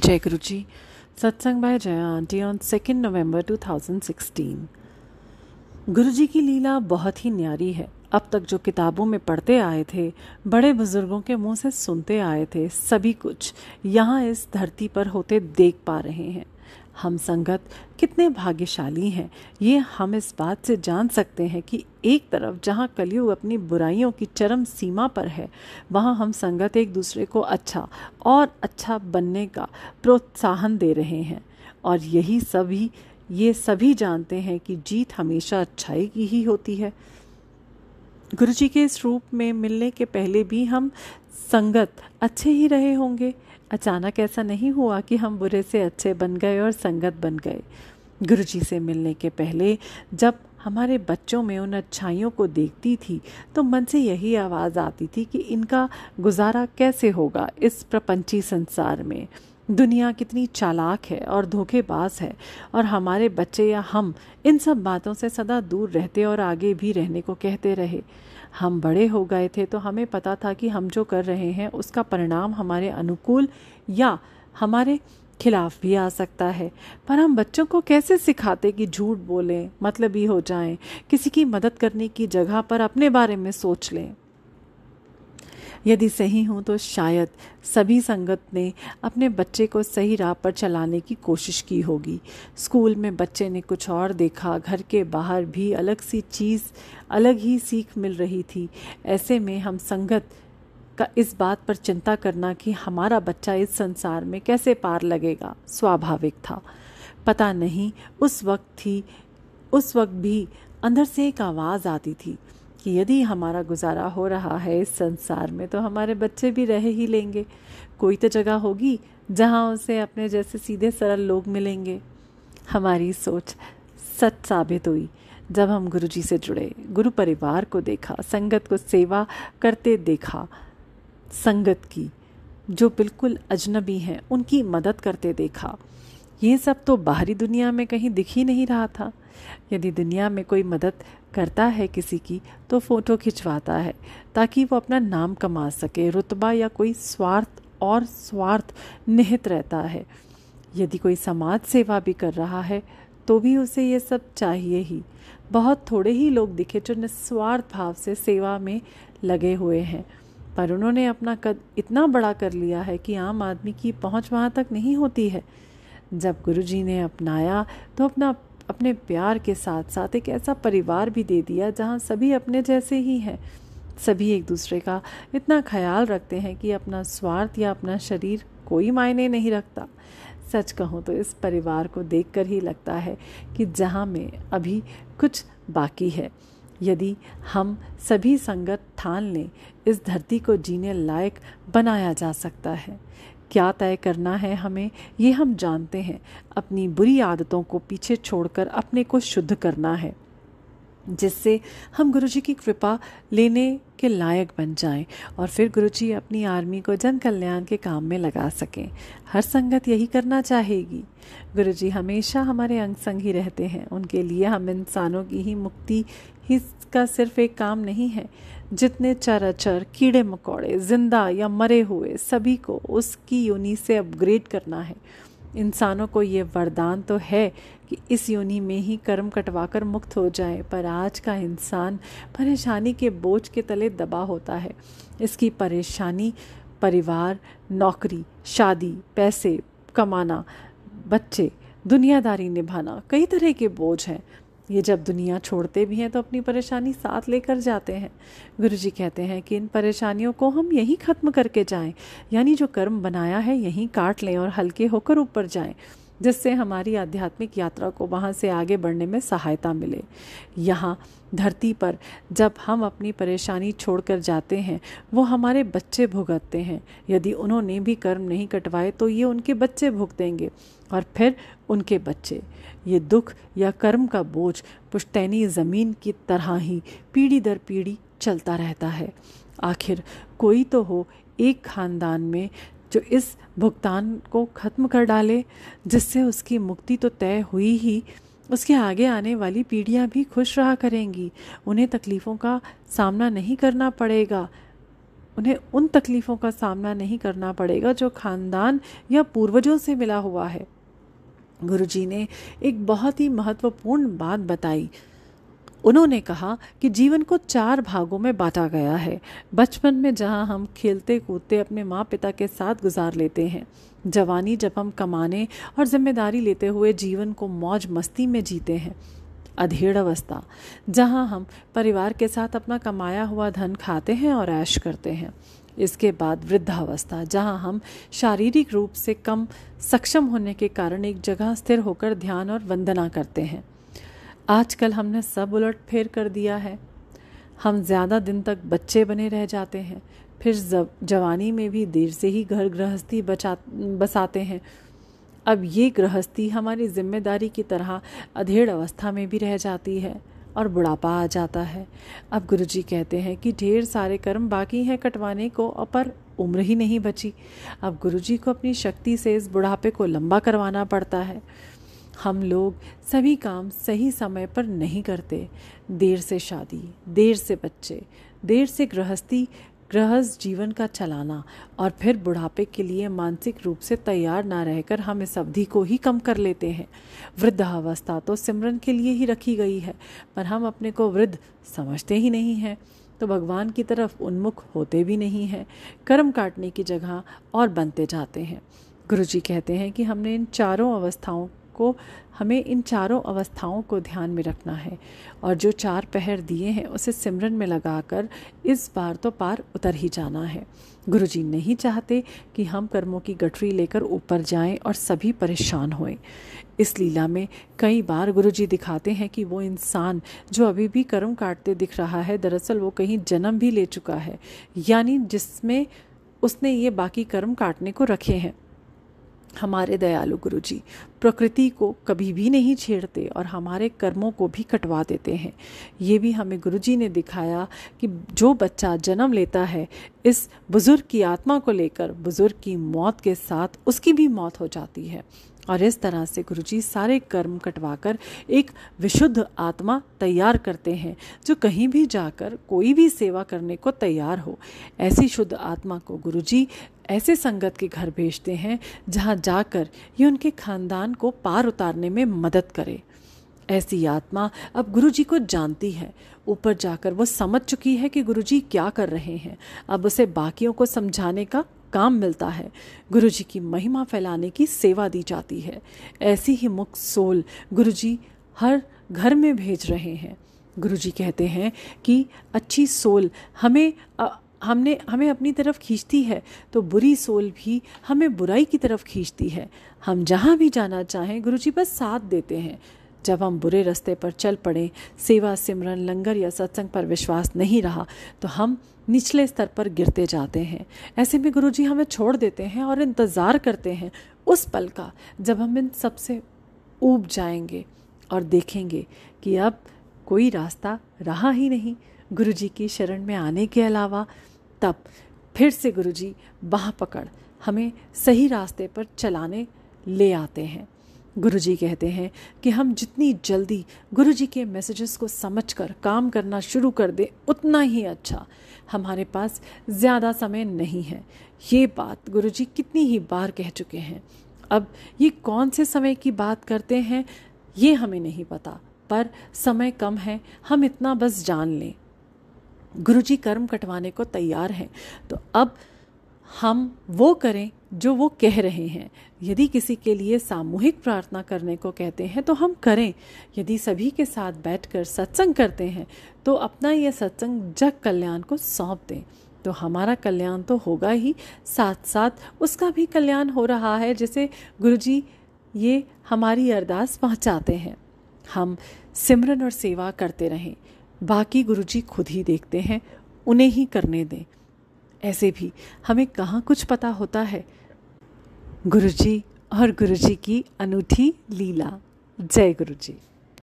जय गुरु जी। सत्संग bye Jaya aunty on 2 नवंबर 2016। गुरु जी की लीला बहुत ही न्यारी है। अब तक जो किताबों में पढ़ते आए थे, बड़े बुजुर्गों के मुंह से सुनते आए थे, सभी कुछ यहाँ इस धरती पर होते देख पा रहे हैं। हम संगत कितने भाग्यशाली हैं, ये हम इस बात से जान सकते हैं कि एक तरफ जहाँ कलयुग अपनी बुराइयों की चरम सीमा पर है, वहाँ हम संगत एक दूसरे को अच्छा और अच्छा बनने का प्रोत्साहन दे रहे हैं। और ये सभी जानते हैं कि जीत हमेशा अच्छाई की ही होती है। गुरु जी के इस रूप में मिलने के पहले भी हम संगत अच्छे ही रहे होंगे। अचानक ऐसा नहीं हुआ कि हम बुरे से अच्छे बन गए और संगत बन गए। गुरु जी से मिलने के पहले जब हमारे बच्चों में उन अच्छाइयों को देखती थी तो मन से यही आवाज़ आती थी कि इनका गुजारा कैसे होगा इस प्रपंची संसार में। दुनिया कितनी चालाक है और धोखेबाज है, और हमारे बच्चे या हम इन सब बातों से सदा दूर रहते और आगे भी रहने को कहते रहे। हम बड़े हो गए थे तो हमें पता था कि हम जो कर रहे हैं उसका परिणाम हमारे अनुकूल या हमारे खिलाफ भी आ सकता है। पर हम बच्चों को कैसे सिखाते कि झूठ बोलें, मतलबी हो जाएं, किसी की मदद करने की जगह पर अपने बारे में सोच लें। यदि सही हूँ तो शायद सभी संगत ने अपने बच्चे को सही राह पर चलाने की कोशिश की होगी। स्कूल में बच्चे ने कुछ और देखा, घर के बाहर भी अलग सी चीज़, अलग ही सीख मिल रही थी। ऐसे में हम संगत का इस बात पर चिंता करना कि हमारा बच्चा इस संसार में कैसे पार लगेगा स्वाभाविक था। पता नहीं उस वक्त भी अंदर से एक आवाज़ आती थी कि यदि हमारा गुजारा हो रहा है इस संसार में तो हमारे बच्चे भी रह ही लेंगे। कोई तो जगह होगी जहाँ उसे अपने जैसे सीधे सरल लोग मिलेंगे। हमारी सोच सच साबित हुई जब हम गुरु जी से जुड़े, गुरु परिवार को देखा, संगत को सेवा करते देखा, संगत की जो बिल्कुल अजनबी हैं उनकी मदद करते देखा। ये सब तो बाहरी दुनिया में कहीं दिख ही नहीं रहा था। यदि दुनिया में कोई मदद करता है किसी की तो फोटो खिंचवाता है ताकि वो अपना नाम कमा सके, रुतबा या कोई स्वार्थ निहित रहता है। यदि कोई समाज सेवा भी कर रहा है तो भी उसे ये सब चाहिए ही। बहुत थोड़े ही लोग दिखे जो निस्वार्थ भाव से सेवा में लगे हुए हैं, पर उन्होंने अपना कद इतना बड़ा कर लिया है कि आम आदमी की पहुंच वहां तक नहीं होती है। जब गुरुजी ने अपनाया तो अपने प्यार के साथ साथ एक ऐसा परिवार भी दे दिया जहां सभी अपने जैसे ही हैं। सभी एक दूसरे का इतना ख्याल रखते हैं कि अपना स्वार्थ या अपना शरीर कोई मायने नहीं रखता। सच कहूँ तो इस परिवार को देखकर ही लगता है कि जहाँ में अभी कुछ बाकी है। यदि हम सभी संगत ठान लें, इस धरती को जीने लायक बनाया जा सकता है। क्या तय करना है हमें, ये हम जानते हैं। अपनी बुरी आदतों को पीछे छोड़कर अपने को शुद्ध करना है, जिससे हम गुरुजी की कृपा लेने के लायक बन जाएं और फिर गुरुजी अपनी आर्मी को जन कल्याण के काम में लगा सकें। हर संगत यही करना चाहेगी। गुरुजी हमेशा हमारे अंग संग ही रहते हैं। उनके लिए हम इंसानों की ही मुक्ति ही का सिर्फ एक काम नहीं है। जितने चराचर कीड़े मकोड़े, जिंदा या मरे हुए, सभी को उसकी योनि से अपग्रेड करना है। इंसानों को ये वरदान तो है कि इस योनि में ही कर्म कटवाकर मुक्त हो जाए, पर आज का इंसान परेशानी के बोझ के तले दबा होता है। इसकी परेशानी परिवार, नौकरी, शादी, पैसे कमाना, बच्चे, दुनियादारी निभाना, कई तरह के बोझ हैं। ये जब दुनिया छोड़ते भी हैं तो अपनी परेशानी साथ लेकर जाते हैं। गुरुजी कहते हैं कि इन परेशानियों को हम यहीं ख़त्म करके जाएं, यानी जो कर्म बनाया है यहीं काट लें और हल्के होकर ऊपर जाएं, जिससे हमारी आध्यात्मिक यात्रा को वहाँ से आगे बढ़ने में सहायता मिले। यहाँ धरती पर जब हम अपनी परेशानी छोड़कर जाते हैं, वो हमारे बच्चे भुगतते हैं। यदि उन्होंने भी कर्म नहीं कटवाए तो ये उनके बच्चे भुगतेंगे और फिर उनके बच्चे। ये दुख या कर्म का बोझ पुश्तैनी ज़मीन की तरह ही पीढ़ी दर पीढ़ी चलता रहता है। आखिर कोई तो हो एक खानदान में जो इस भुगतान को ख़त्म कर डाले, जिससे उसकी मुक्ति तो तय हुई ही, उसके आगे आने वाली पीढ़ियां भी खुश रहा करेंगी। उन्हें तकलीफ़ों का सामना नहीं करना पड़ेगा। उन्हें उन तकलीफ़ों का सामना नहीं करना पड़ेगा जो खानदान या पूर्वजों से मिला हुआ है। गुरुजी ने एक बहुत ही महत्वपूर्ण बात बताई। उन्होंने कहा कि जीवन को 4 भागों में बांटा गया है। बचपन में जहां हम खेलते कूदते अपने माँ पिता के साथ गुजार लेते हैं। जवानी जब हम कमाने और जिम्मेदारी लेते हुए जीवन को मौज मस्ती में जीते हैं। अधेड़ अवस्था, जहां हम परिवार के साथ अपना कमाया हुआ धन खाते हैं और ऐश करते हैं। इसके बाद वृद्धावस्था, जहां हम शारीरिक रूप से कम सक्षम होने के कारण एक जगह स्थिर होकर ध्यान और वंदना करते हैं। आजकल हमने सब उलट फेर कर दिया है। हम ज़्यादा दिन तक बच्चे बने रह जाते हैं, फिर जवानी में भी देर से ही घर गृहस्थी बसाते हैं। अब ये गृहस्थी हमारी जिम्मेदारी की तरह अधेड़ अवस्था में भी रह जाती है और बुढ़ापा आ जाता है। अब गुरुजी कहते हैं कि ढेर सारे कर्म बाकी हैं कटवाने को, पर उम्र ही नहीं बची। अब गुरुजी को अपनी शक्ति से इस बुढ़ापे को लंबा करवाना पड़ता है। हम लोग सभी काम सही समय पर नहीं करते। देर से शादी, देर से बच्चे, देर से गृहस्थ जीवन का चलाना और फिर बुढ़ापे के लिए मानसिक रूप से तैयार ना रहकर हम इस अवधि को ही कम कर लेते हैं। वृद्धावस्था तो सिमरन के लिए ही रखी गई है, पर हम अपने को वृद्ध समझते ही नहीं हैं, तो भगवान की तरफ उन्मुख होते भी नहीं हैं। कर्म काटने की जगह और बनते जाते हैं। गुरुजी कहते हैं कि हमें इन चारों अवस्थाओं को ध्यान में रखना है और जो 4 पहर दिए हैं उसे सिमरन में लगाकर इस बार तो पार उतर ही जाना है। गुरुजी नहीं चाहते कि हम कर्मों की गठरी लेकर ऊपर जाएं और सभी परेशान होएं। इस लीला में कई बार गुरुजी दिखाते हैं कि वो इंसान जो अभी भी कर्म काटते दिख रहा है, दरअसल वो कहीं जन्म भी ले चुका है, यानी जिसमें उसने ये बाकी कर्म काटने को रखे हैं। हमारे दयालु गुरुजी प्रकृति को कभी भी नहीं छेड़ते और हमारे कर्मों को भी कटवा देते हैं। ये भी हमें गुरुजी ने दिखाया कि जो बच्चा जन्म लेता है, इस बुजुर्ग की आत्मा को लेकर बुजुर्ग की मौत के साथ उसकी भी मौत हो जाती है। और इस तरह से गुरुजी सारे कर्म कटवाकर एक विशुद्ध आत्मा तैयार करते हैं जो कहीं भी जाकर कोई भी सेवा करने को तैयार हो। ऐसी शुद्ध आत्मा को गुरुजी ऐसे संगत के घर भेजते हैं जहां जाकर ये उनके खानदान को पार उतारने में मदद करे। ऐसी आत्मा अब गुरुजी को जानती है। ऊपर जाकर वो समझ चुकी है कि गुरुजी क्या कर रहे हैं। अब उसे बाकियों को समझाने का काम मिलता है। गुरुजी की महिमा फैलाने की सेवा दी जाती है। ऐसी ही मुक्त सोल गुरुजी हर घर में भेज रहे हैं। गुरुजी कहते हैं कि अच्छी सोल हमें अपनी तरफ खींचती है, तो बुरी सोल भी हमें बुराई की तरफ खींचती है। हम जहाँ भी जाना चाहें गुरुजी बस साथ देते हैं। जब हम बुरे रास्ते पर चल पड़े, सेवा सिमरन लंगर या सत्संग पर विश्वास नहीं रहा, तो हम निचले स्तर पर गिरते जाते हैं। ऐसे में गुरुजी हमें छोड़ देते हैं और इंतज़ार करते हैं उस पल का जब हम इन सब से ऊब जाएंगे और देखेंगे कि अब कोई रास्ता रहा ही नहीं गुरुजी की शरण में आने के अलावा। तब फिर से गुरुजी बाह पकड़ हमें सही रास्ते पर चलाने ले आते हैं। गुरुजी कहते हैं कि हम जितनी जल्दी गुरुजी के मैसेजेस को समझकर काम करना शुरू कर दें उतना ही अच्छा। हमारे पास ज़्यादा समय नहीं है। ये बात गुरुजी कितनी ही बार कह चुके हैं। अब ये कौन से समय की बात करते हैं ये हमें नहीं पता, पर समय कम है, हम इतना बस जान लें। गुरुजी कर्म कटवाने को तैयार हैं, तो अब हम वो करें जो वो कह रहे हैं। यदि किसी के लिए सामूहिक प्रार्थना करने को कहते हैं तो हम करें। यदि सभी के साथ बैठकर सत्संग करते हैं तो अपना यह सत्संग जग कल्याण को सौंप दें, तो हमारा कल्याण तो होगा ही, साथ साथ उसका भी कल्याण हो रहा है, जिसे गुरुजी ये हमारी अरदास पहुंचाते हैं। हम सिमरन और सेवा करते रहें, बाकी गुरुजी खुद ही देखते हैं, उन्हें ही करने दें। ऐसे भी हमें कहाँ कुछ पता होता है। गुरुजी और गुरुजी की अनूठी लीला। जय गुरुजी।